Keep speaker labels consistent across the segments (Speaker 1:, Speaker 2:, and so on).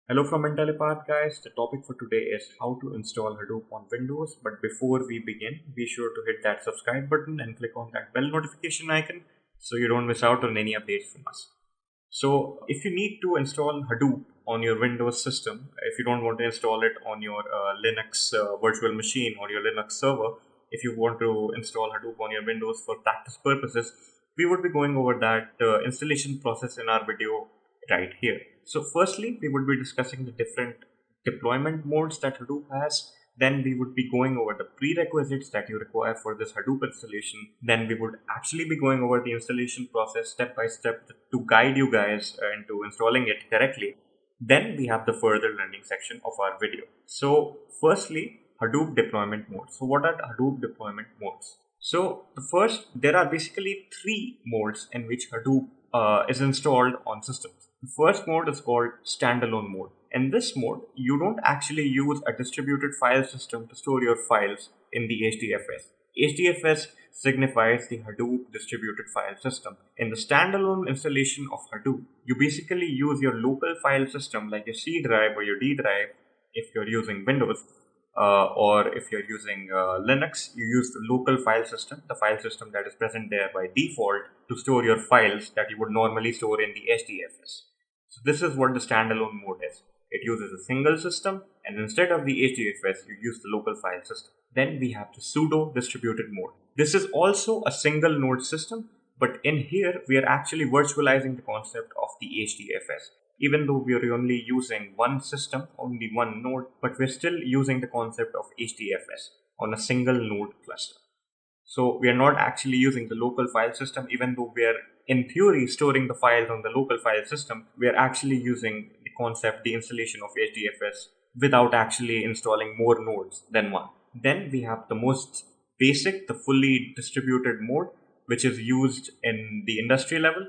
Speaker 1: Hello from Intellipaat guys. The topic for today is how to install Hadoop on Windows. But before we begin, be sure to hit that subscribe button and click on that bell notification icon so you don't miss out on any updates from us. So if you need to install Hadoop on your Windows system, if you don't want to install it on your Linux virtual machine or your Linux server, if you want to install Hadoop on your Windows for practice purposes, we would be going over that installation process in our video right here. So firstly, we would be discussing the different deployment modes that Hadoop has. Then we would be going over the prerequisites that you require for this Hadoop installation. Then we would actually be going over the installation process step by step to guide you guys into installing it correctly. Then we have the further learning section of our video. So firstly, Hadoop deployment modes. So what are Hadoop deployment modes? So the first, there are basically three modes in which Hadoop is installed on systems. The first mode is called standalone mode. In this mode, you don't actually use a distributed file system to store your files in the HDFS. HDFS signifies the Hadoop distributed file system. In the standalone installation of Hadoop, you basically use your local file system like your C drive or your D drive if you're using Windows, or if you're using Linux, you use the local file system, the file system that is present there by default to store your files that you would normally store in the HDFS. So this is what the standalone mode is. It uses a single system, and instead of the HDFS, you use the local file system. Then we have the pseudo distributed mode. This is also a single node system, but in here we are actually virtualizing the concept of the HDFS. Even though we are only using one system, only one node, but we're still using the concept of HDFS on a single node cluster. So we are not actually using the local file system, even though we are in theory storing the files on the local file system. We are actually using the concept, the installation of HDFS without actually installing more nodes than one. Then we have the most basic, the fully distributed mode, which is used in the industry level.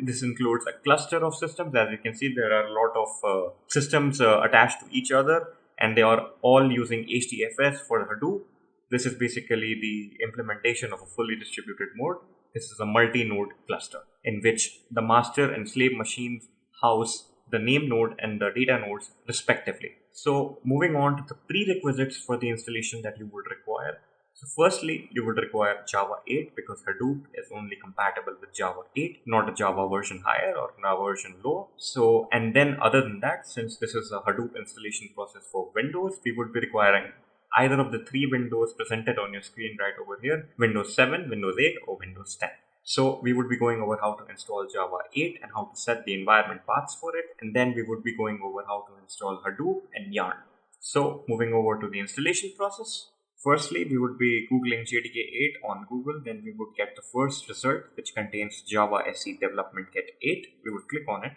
Speaker 1: This includes a cluster of systems. As you can see, there are a lot of systems attached to each other, and they are all using HDFS for Hadoop. This is basically the implementation of a fully distributed mode. This is a multi-node cluster in which the master and slave machines house the name node and the data nodes respectively. So moving on to the prerequisites for the installation that you would require. So firstly, you would require Java 8 because Hadoop is only compatible with Java 8, not a Java version higher or a version lower. So, and then other than that, since this is a Hadoop installation process for Windows, we would be requiring either of the three windows presented on your screen right over here, Windows 7, Windows 8, or Windows 10. So we would be going over how to install Java 8 and how to set the environment paths for it, and then we would be going over how to install Hadoop and Yarn. So moving over to the installation process. Firstly, we would be Googling JDK 8 on Google, then we would get the first result which contains Java SE Development Kit 8. We would click on it.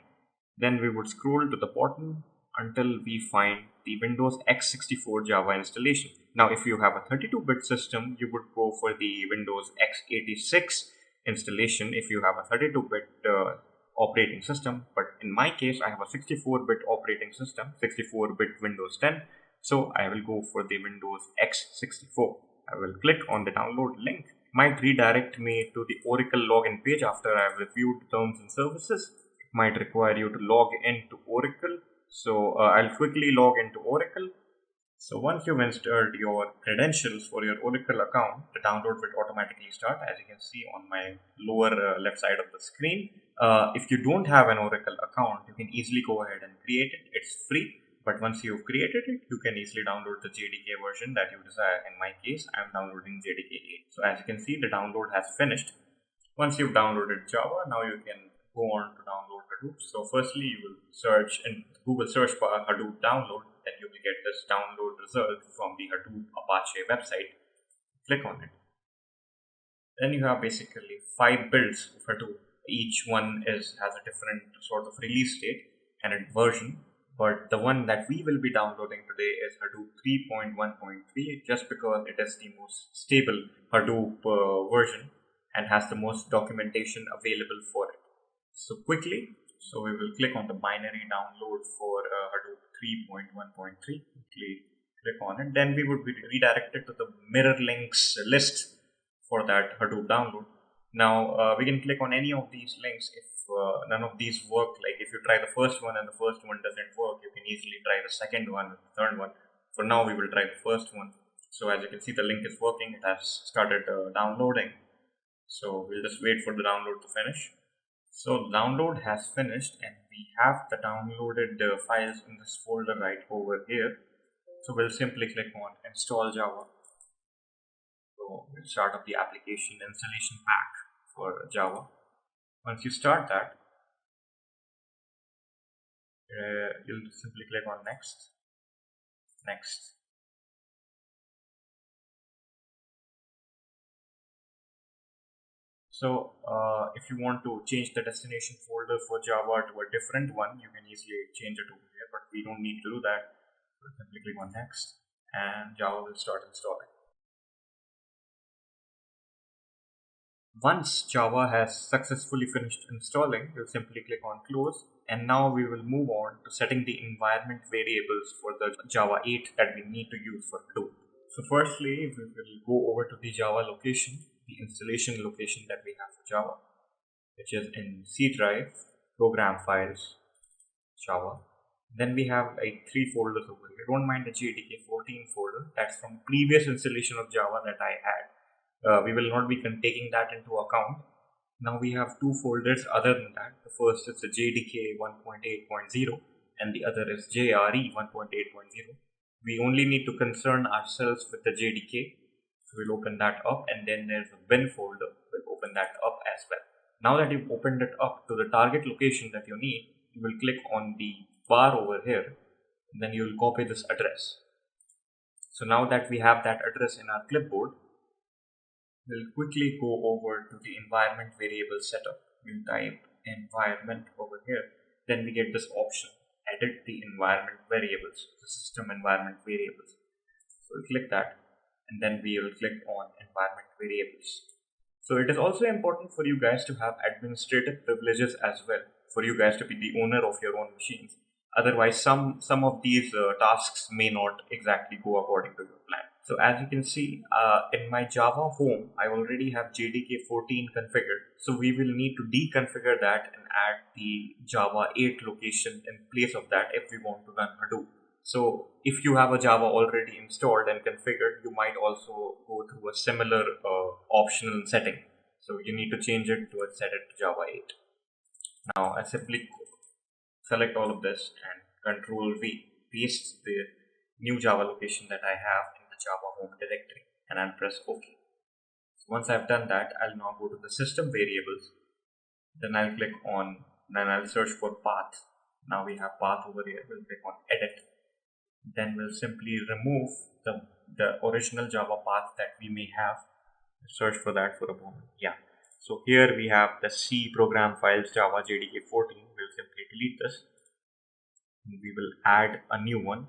Speaker 1: Then we would scroll to the bottom until we find the Windows x64 Java installation. Now, if you have a 32-bit system, you would go for the Windows x86 installation if you have a 32-bit operating system. But in my case, I have a 64-bit operating system, 64-bit Windows 10. So I will go for the Windows x64. I will click on the download link. It might redirect me to the Oracle login page after I have reviewed terms and services. It might require you to log into Oracle. So I'll quickly log into Oracle. So once you've installed your credentials for your Oracle account, the download will automatically start, as you can see on my lower left side of the screen. If you don't have an Oracle account, you can easily go ahead and create it. It's free. But once you've created it, you can easily download the JDK version that you desire. In my case, I'm downloading JDK 8. So as you can see, the download has finished. Once you've downloaded Java, now you can go on to download Hadoop. So firstly, you will search in Google search bar Hadoop download. Then you will get this download result from the Hadoop Apache website. Click on it. Then you have basically 5 builds of Hadoop. Each one has a different sort of release date and a version. But the one that we will be downloading today is Hadoop 3.1.3 just because it is the most stable Hadoop version and has the most documentation available for it. So quickly, we will click on the binary download for Hadoop 3.1.3. Click on it. Then we would be redirected to the mirror links list for that Hadoop download. Now we can click on any of these links if none of these work. Like if you try the first one and the first one doesn't work, you can can easily try the second one, the third one. For now, we will try the first one. So as you can see, the link is working. It has started downloading. So we'll just wait for the download to finish. So the download has finished, and we have the downloaded files in this folder right over here. So we'll simply click on install Java. So we'll start up the application installation pack for Java. Once you start that, you'll simply click on next, next. So if you want to change the destination folder for Java to a different one, you can easily change it over here, but we don't need to do that. We'll simply click on next, and Java will start installing. Once Java has successfully finished installing, we'll simply click on close, and now we will move on to setting the environment variables for the Java 8 that we need to use for Hadoop. So firstly, we will go over to the Java location, the installation location that we have for Java, which is in C drive, program files, Java. Then we have like 3 folders over here. Don't mind the JDK 14 folder, that's from previous installation of Java that I had. We will not be taking that into account. Now we have 2 folders other than that. The first is the JDK 1.8.0 and the other is JRE 1.8.0. We only need to concern ourselves with the JDK. So we'll open that up, and then there's a bin folder. We'll open that up as well. Now that you've opened it up to the target location that you need, you will click on the bar over here, and then you will copy this address. So now that we have that address in our clipboard, we'll quickly go over to the environment variable setup. We'll type environment over here. Then we get this option, edit the environment variables, the system environment variables. So we'll click that, and then we will click on environment variables. So it is also important for you guys to have administrative privileges as well, for you guys to be the owner of your own machines. Otherwise, some of these tasks may not exactly go according to your plan. So as you can see, in my Java home, I already have JDK 14 configured. So we will need to deconfigure that and add the Java 8 location in place of that if we want to run Hadoop. So if you have a Java already installed and configured, you might also go through a similar optional setting. So you need to change it to set it to Java 8. Now I simply select all of this and Control V, paste the new Java location that I have in the Java home directory, and I'll press OK. So once I've done that, I'll now go to the system variables. Then I'll click on, then I'll search for path. Now we have path over here. We'll click on edit. Then we'll simply remove the original Java path that we may have. Search for that for a moment. Yeah. So here we have the C program files Java JDK 14. We'll simply delete this. We will add a new one,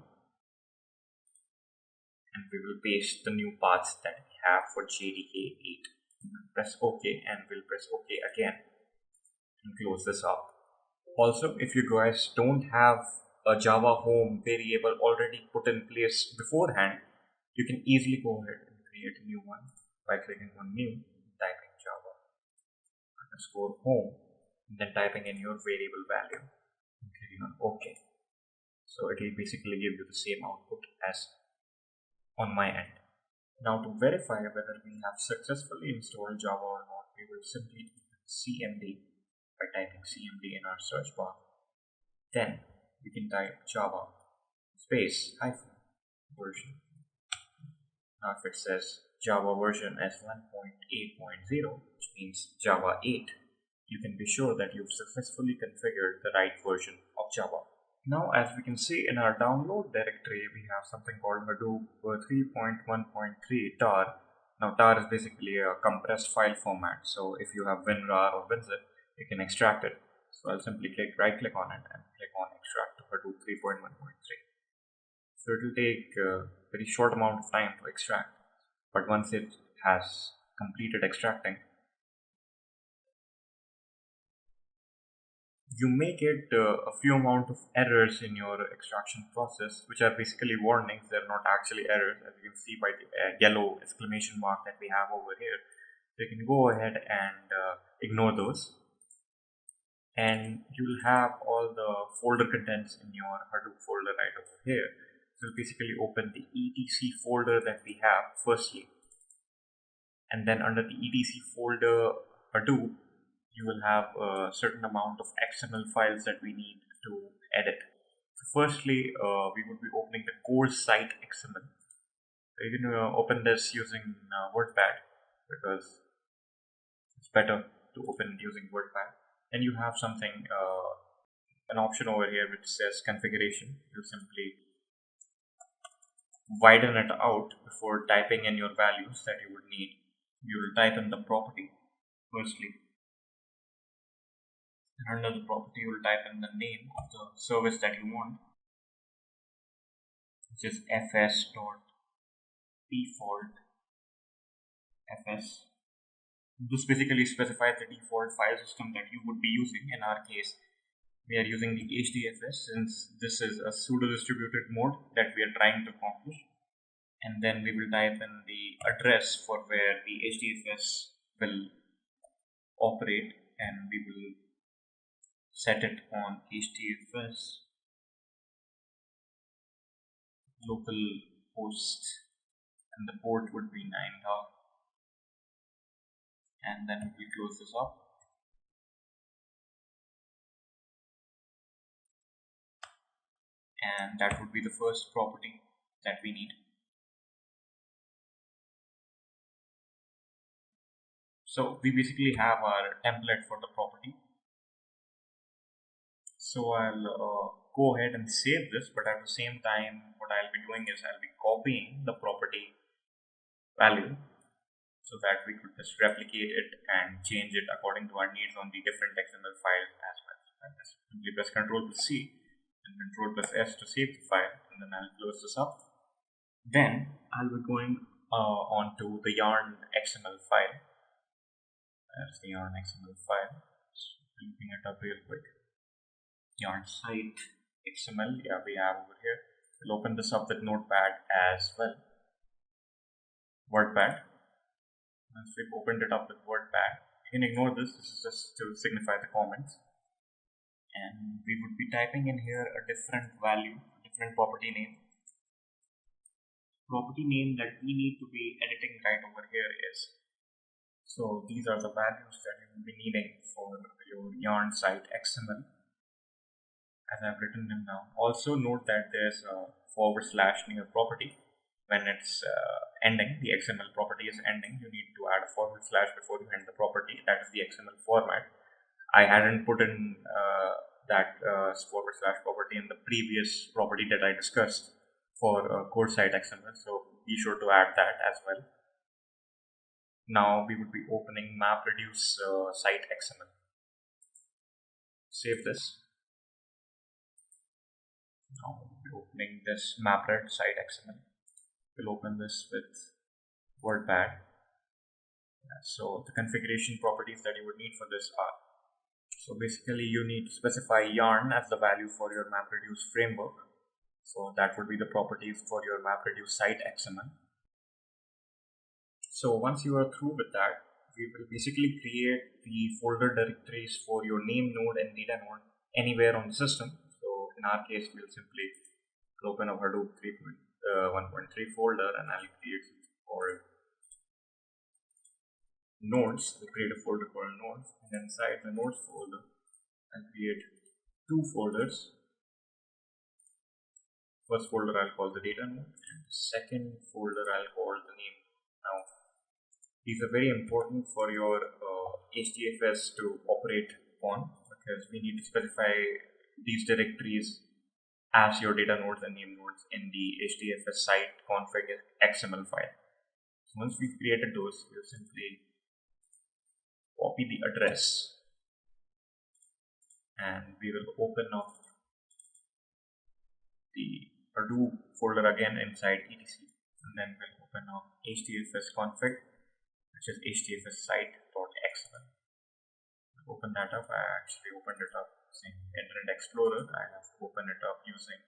Speaker 1: and we will paste the new paths that we have for JDK 8. We'll press OK, and we'll press OK again and close this up. Also, if you guys don't have a Java home variable already put in place beforehand, you can easily go ahead and create a new one by clicking on new, typing Java _home, and then typing in your variable value and clicking on OK. So it will basically give you the same output as on my end. Now to verify whether we have successfully installed Java or not, we will simply cmd by typing cmd in our search bar. Then we can type Java space hyphen version. Now if it says Java version as 1.8.0, which means Java 8, you can be sure that you've successfully configured the right version of Java. Now as we can see in our download directory, we have something called Hadoop 3.1.3 tar. Now tar is basically a compressed file format, so if you have WinRAR or WinZip, you can extract it. So I'll simply right click on it and click on extract to Hadoop 3.1.3. So it will take a very short amount of time to extract, but once it has completed extracting, you may get a few amount of errors in your extraction process, which are basically warnings. They're not actually errors, as you can see by the yellow exclamation mark that we have over here. So you can go ahead and ignore those. and you'll have all the folder contents in your Hadoop folder right over here. So we'll basically open the etc folder that we have firstly, and then under the etc folder Hadoop, you will have a certain amount of XML files that we need to edit. So firstly, we would be opening the core site XML. So you can open this using WordPad, because it's better to open it using WordPad. And you have something, an option over here which says configuration. You simply widen it out before typing in your values that you would need. You will type in the property firstly, and under the property you will type in the name of the service that you want, which is fs.default fs. This basically specifies the default file system that you would be using. In our case, we are using the HDFS, since this is a pseudo distributed mode that we are trying to accomplish. And then we will type in the address for where the HDFS will operate, and we will set it on HDFS local host, and the port would be 9000. And then we close this up. And that would be the first property that we need. So we basically have our template for the property. So I'll go ahead and save this, but at the same time what I'll be doing is I'll be copying the property value so that we could just replicate it and change it according to our needs on the different XML files as well. And just simply press Ctrl+C and Ctrl+S to save the file, and then I'll close this up. Then I'll be going on to the yarn XML file. That's the yarn XML file. So looking it up real quick. Yarn site XML, yeah, we have over here. We'll open this up with Notepad as well. WordPad. Once we've opened it up with WordPad, you can ignore this. This is just to signify the comments. And we would be typing in here a different value, a different property name. Property name that we need to be editing right over here is, so these are the values that you will be needing for your yarn site XML, as I've written them down. Also note that there's a / near property. When it's ending, the XML property is ending, you need to add a / before you end the property. That is the XML format. I hadn't put in that / property in the previous property that I discussed for core site XML, so be sure to add that as well. Now we would be opening mapreduce site XML. Save this. Now we'll be opening this mapred site XML. We'll open this with WordPad. So the configuration properties that you would need for this are, so basically you need to specify yarn as the value for your mapreduce framework. So that would be the properties for your mapreduce site XML. So once you are through with that, we will basically create the folder directories for your name node and data node anywhere on the system. So in our case, we'll simply open a Hadoop 1.3 folder, and I'll create for nodes. I'll create a folder called nodes, and inside the nodes folder, I'll create two folders. First folder I'll call the data node, and the second folder I'll call the name. Now, these are very important for your HDFS to operate on, because we need to specify these directories as your data nodes and name nodes in the HDFS site config XML file. So once we've created those, we'll simply copy the address, and we will open up the Hadoop folder again inside etc, and then we'll open up HDFS config, which is HDFS site.xml. Open that up. I actually opened it up using Internet Explorer. I have opened it up using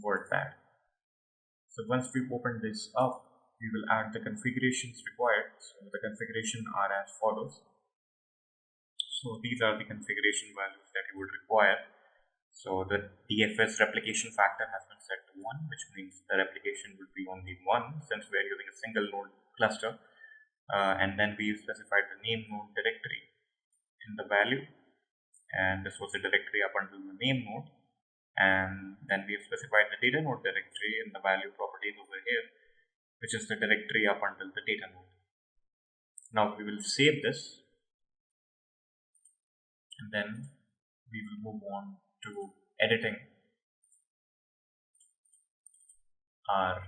Speaker 1: WordPad. So once we've opened this up, we will add the configurations required. So the configuration are as follows. So these are the configuration values that you would require. So the DFS replication factor has been set to 1, which means the replication would be only 1 since we are using a single node cluster. And then we specified the name node directory in the value, and this was the directory up until the name node. And then we have specified the data node directory in the value properties over here, which is the directory up until the data node. Now we will save this, and then we will move on to editing our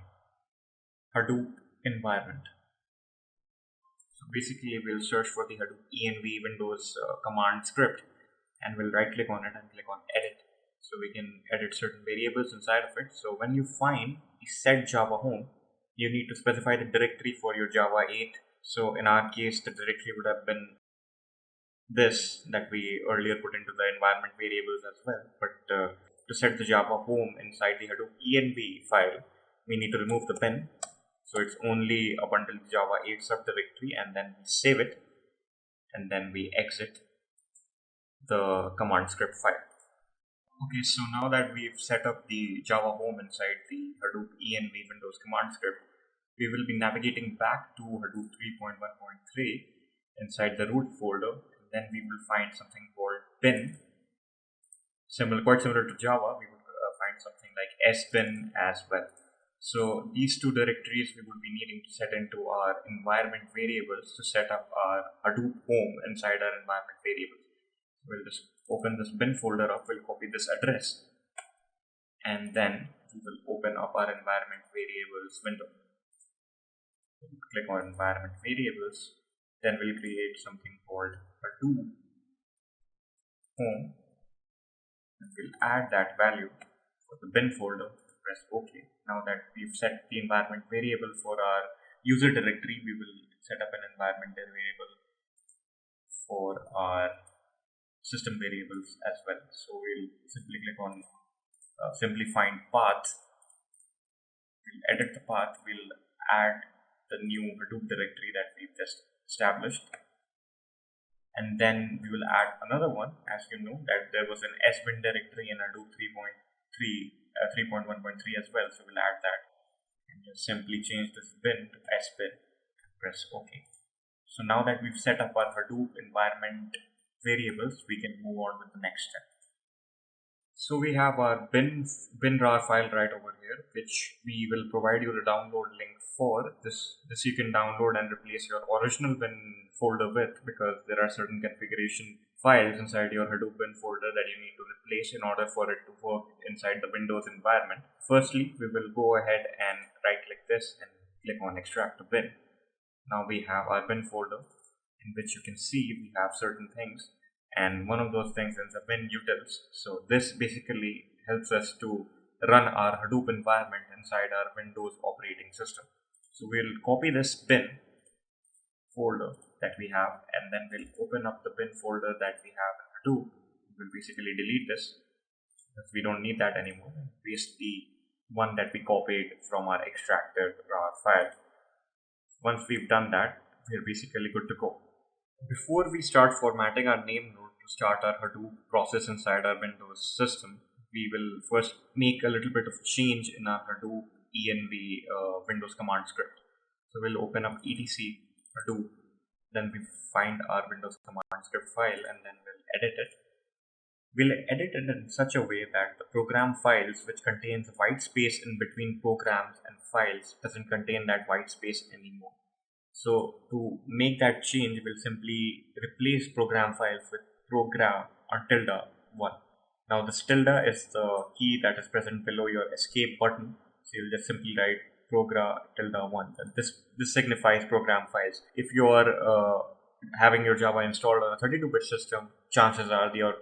Speaker 1: Hadoop environment. So basically we'll search for the Hadoop env Windows command script, and we'll right click on it and click on edit, so we can edit certain variables inside of it. So when you find the set Java home, you need to specify the directory for your Java 8. So in our case, the directory would have been this that we earlier put into the environment variables as well. But to set the Java home inside the Hadoop env file, we need to remove the bin. So it's only up until the Java 8 subdirectory, and then we save it, and then we exit the command script file. Okay, so now that we've set up the Java home inside the Hadoop env Windows command script, we will be navigating back to Hadoop 3.1.3 inside the root folder, and then we will find something called bin. Quite similar to Java, we would find something like sbin as well. So these two directories we would be needing to set into our environment variables to set up our Hadoop home inside our environment variables. We'll just open this bin folder up, we'll copy this address, and then we will open up our environment variables window. We'll click on environment variables, then we'll create something called Hadoop home, and we'll add that value for the bin folder. Press OK. Now that we've set the environment variable for our user directory, we will set up an environment variable for our system variables as well. So we'll simply click on simply find path. We'll edit the path. We'll add the new Hadoop directory that we've just established, and then we will add another one. As you know that there was an sbin directory in Hadoop 3.1.3 as well, so we'll add that and just simply change this bin to sbin and press OK. So now that we've set up our Hadoop environment variables, we can move on with the next step. So we have our bin.rar file right over here, which we will provide you the download link for. This you can download and replace your original bin folder with, because there are certain configuration files inside your Hadoop bin folder that you need to replace in order for it to work inside the Windows environment. Firstly, we will go ahead and right click this and click on extract to bin. Now we have our bin folder, in which you can see we have certain things, and one of those things is the bin utils. So this basically helps us to run our Hadoop environment inside our Windows operating system. So we'll copy this bin folder that we have, and then we'll open up the bin folder that we have in Hadoop. We'll basically delete this because we don't need that anymore, and paste the one that we copied from our extracted RAR file. Once we've done that, we're basically good to go. Before we start formatting our name node to start our Hadoop process inside our Windows system, we will first make a little bit of change in our Hadoop env Windows command script. So we'll open up etc Hadoop, then we find our Windows command script file, and then we'll edit it. We'll edit it in such a way that the program files which contains white space in between programs and files doesn't contain that white space anymore. So to make that change, we'll simply replace program files with program or tilde1. Now this tilde is the key that is present below your escape button. So you'll just simply write program tilde1. This signifies program files. If you are having your Java installed on a 32-bit system, chances are your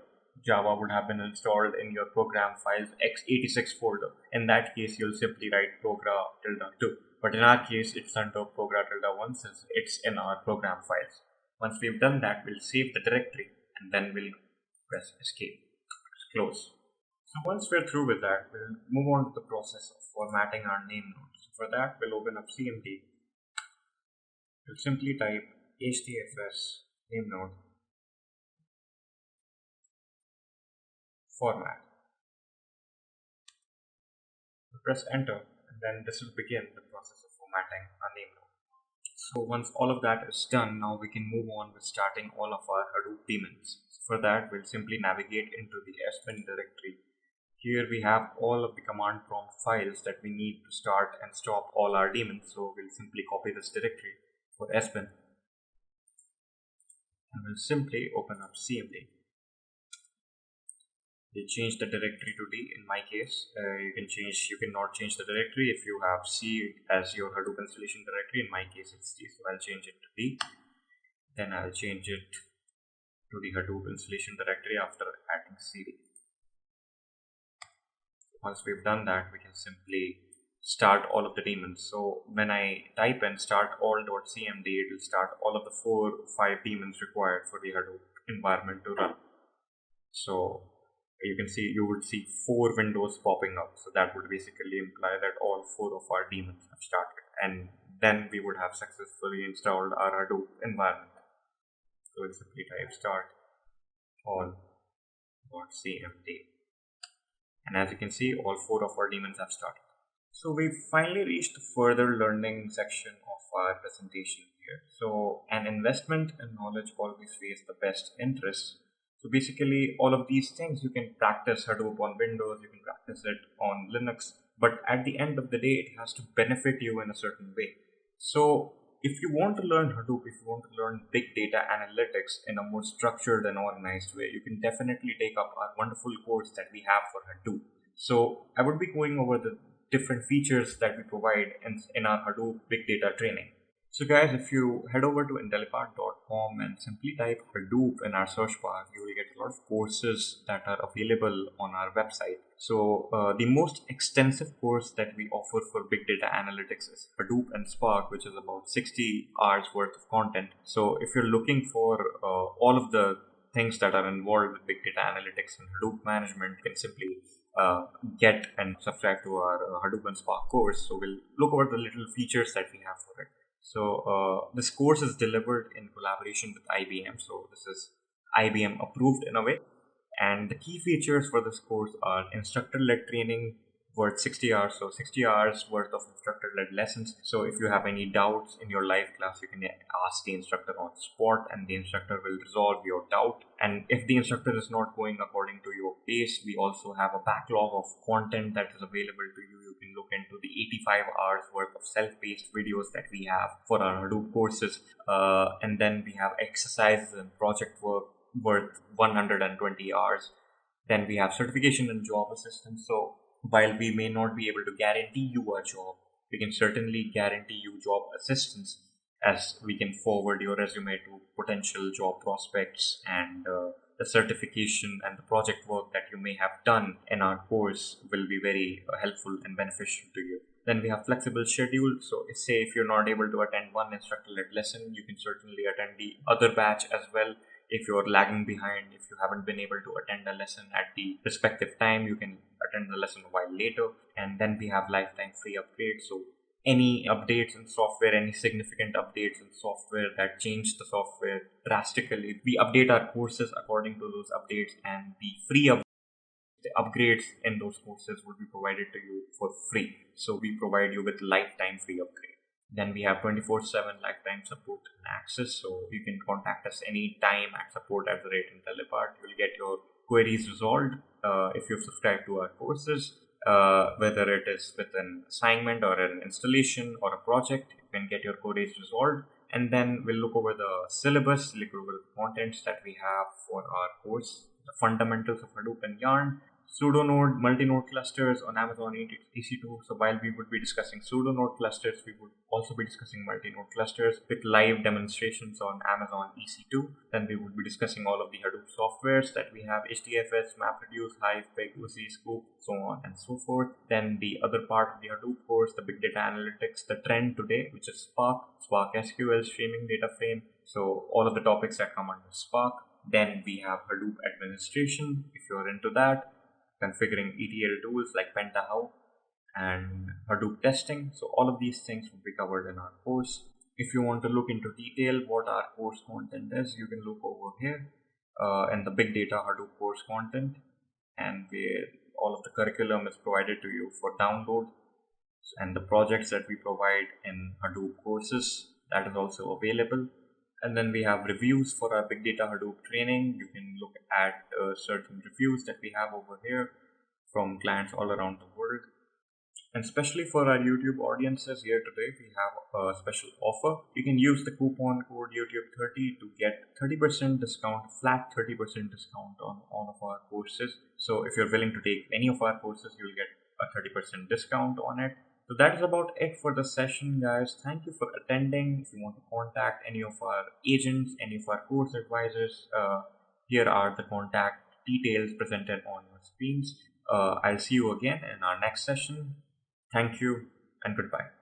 Speaker 1: Java would have been installed in your program files x86 folder. In that case, you'll simply write program tilde2. But in our case, it's under program tilde1 since it's in our program files. Once we've done that, we'll save the directory and then we'll press escape. Close. So once we're through with that, we'll move on to the process of formatting our name node. So for that, we'll open up CMD. We'll simply type htfs name node format. We press enter, and then this will begin the process of formatting our name node. So once all of that is done, now we can move on with starting all of our Hadoop daemons. For that, we'll simply navigate into the sbin directory. Here we have all of the command prompt files that we need to start and stop all our daemons. So we'll simply copy this directory for sbin, and we'll simply open up cmd. We'll change the directory to D. In my case, you cannot change the directory if you have C as your Hadoop installation directory. In my case, it's D, so I'll change it to D. Then I'll change it to the Hadoop installation directory after adding CD. Once we've done that, we can simply start all of the daemons. So when I type in start all.cmd, it will start all of the 4 or 5 daemons required for the Hadoop environment to run. So you would see 4 windows popping up. So that would basically imply that all 4 of our daemons have started, and then we would have successfully installed our Hadoop environment. So we'll simply type start all.cmd, and as you can see, all 4 of our daemons have started. So we've finally reached the further learning section of our presentation here. So an investment in knowledge always pays the best interest. So basically, all of these things, you can practice Hadoop on Windows, you can practice it on Linux, but at the end of the day, it has to benefit you in a certain way. So if you want to learn Hadoop, if you want to learn big data analytics in a more structured and organized way, you can definitely take up our wonderful course that we have for Hadoop. So I would be going over the different features that we provide in our Hadoop big data training. So guys, if you head over to intellipaat.com and simply type Hadoop in our search bar, you will get a lot of courses that are available on our website. So the most extensive course that we offer for big data analytics is Hadoop and Spark, which is about 60 hours worth of content. So if you're looking for all of the things that are involved with big data analytics and Hadoop management, you can simply get and subscribe to our Hadoop and Spark course. So we'll look over the little features that we have for it. So this course is delivered in collaboration with IBM. So this is IBM approved in a way. And the key features for this course are instructor-led training worth 60 hours. So 60 hours worth of instructor-led lessons. So if you have any doubts in your live class, you can ask the instructor on the spot, and the instructor will resolve your doubt. And if the instructor is not going according to your pace, we also have a backlog of content that is available to you. You can look into the 85 hours worth of self-paced videos that we have for our Hadoop courses. And then we have exercises and project work worth 120 hours. Then we have certification and job assistance. So while we may not be able to guarantee you a job, we can certainly guarantee you job assistance, as we can forward your resume to potential job prospects, and the certification and the project work that you may have done in our course will be very helpful and beneficial to you. Then we have flexible schedule. So say if you're not able to attend one instructor-led lesson, you can certainly attend the other batch as well. If you're lagging behind, if you haven't been able to attend a lesson at the respective time, you can attend the lesson a while later. And then we have lifetime free upgrades. So any updates in software, any significant updates in software that change the software drastically, we update our courses according to those updates, and the upgrades in those courses will be provided to you for free. So we provide you with lifetime free upgrade. Then we have 24/7 lifetime support and access. So you can contact us anytime at support@Intellipaat. You will get your queries resolved if you've subscribed to our courses. Whether it is with an assignment or an installation or a project, you can get your queries resolved. And then we'll look over the syllabus, look over the contents that we have for our course, the fundamentals of Hadoop and Yarn, pseudonode, multi-node clusters on Amazon EC2. So while we would be discussing pseudonode clusters, we would also be discussing multi-node clusters with live demonstrations on Amazon EC2. Then we would be discussing all of the Hadoop softwares that we have: HDFS, MapReduce, Hive, Pig, Uzi, Scoop, so on and so forth. Then the other part of the Hadoop course, the big data analytics, the trend today, which is Spark SQL, streaming data frame. So all of the topics that come under Spark. Then we have Hadoop administration, if you're into that, configuring ETL tools like Pentaho, and Hadoop testing. So all of these things will be covered in our course. If you want to look into detail what our course content is, you can look over here in the big data Hadoop course content. and all of the curriculum is provided to you for download, and the projects that we provide in Hadoop courses, that is also available. And then we have reviews for our big data Hadoop training. You can look at certain reviews that we have over here from clients all around the world. And especially for our YouTube audiences here today, we have a special offer. You can use the coupon code YouTube30 to get 30% discount, flat 30% discount on all of our courses. So if you're willing to take any of our courses, you'll get a 30% discount on it. So that is about it for the session, guys. Thank you for attending. If you want to contact any of our agents, any of our course advisors, here are the contact details presented on your screens. I'll see you again in our next session. Thank you and goodbye.